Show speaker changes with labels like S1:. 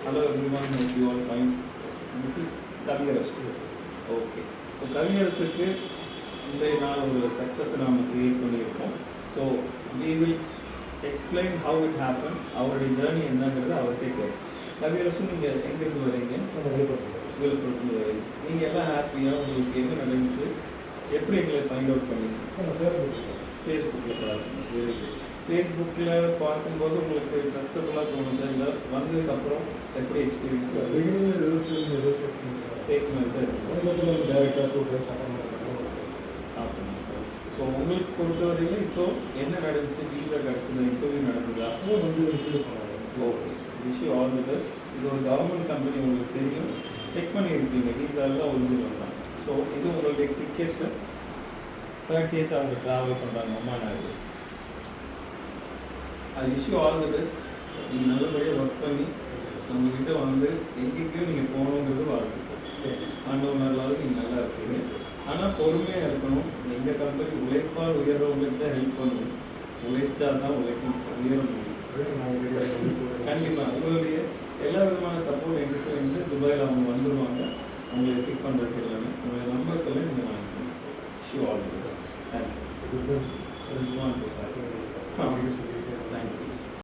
S1: Hello everyone, hope you all fine. This is Kaviyarasu.
S2: Yes, sir.
S1: Okay. So Kaviyarasu இன்றைய நாள் ஒரு success நாம் create பண்ணியிருக்கோம். So we will explain how it happened, அவருடைய journey என்னங்கிறது அவர்கிட்ட கேட்கும். கவியரசு நீங்கள் எங்கேருந்து வரீங்க? விழுப்புரத்துலேருந்து வரீங்க. நீங்கள் எல்லாம் ஹாப்பியாக உங்களுக்கு என்ன நடந்துச்சு, எப்படி எங்களை ஃபைண்ட் அவுட் பண்ணீங்க? ஃபேஸ்புக்கில் பாருங்கள். ஃபேஸ்புக்கில் பார்க்கும்போது உங்களுக்கு ட்ரஸ்டபுளாக தோணுச்சா, இல்லை வந்ததுக்கப்புறம் எப்படி எக்ஸ்பீரியன்ஸ்? டேக் மெத்தட்
S2: டேரெக்டாக டூ டைம்ஸ் அட்டன் பண்ணுறோம்.
S1: ஸோ உங்களுக்கு பொறுத்தவரையில் இப்போ என்ன நடந்துச்சு? வீசா கிடச்சிது, இன்டர்வியூ நடந்ததா? Okay, wish you all the best. இது ஒரு கவர்மெண்ட் கம்பெனி, உங்களுக்கு தெரியும், செக் பண்ணியிருப்பீங்க, வீசாலாம் ஒரிஜினல் தான். ஸோ இது உங்களுடைய டிக்கெட்டு 30th அவங்க ட்ராவல் பண்ணுறாங்க Oman Airways. I wish you all the best. நீங்கள் நல்லபடியாக ஒர்க் பண்ணி ஸோ உங்கள்கிட்ட வந்து எங்கேயும் நீங்கள் போகணுங்கிறது வாழ்த்துக்கள். ஆண்டவன் நல்லாவது நீங்கள் நல்லா இருப்பீங்க. ஆனால் பொறுமையாக இருக்கணும். எங்கள் கம்பெனி உழைப்பால் உயர்றவங்களுக்கு தான் ஹெல்ப் பண்ணணும். உழைச்சா தான் உயர முடியும். கண்டிப்பாக உங்களுடைய எல்லா விதமான சப்போர்ட் எங்கிட்ட வந்து துபாயில் அவங்க வந்துடுவாங்க. அவங்களை பிக் பண்ணுறதுக்கு எல்லாமே உங்களுடைய நம்பர்ஸ் எல்லாம் நீங்கள் வாங்கிக்கணும். Shoe all. தேங்க்யூ.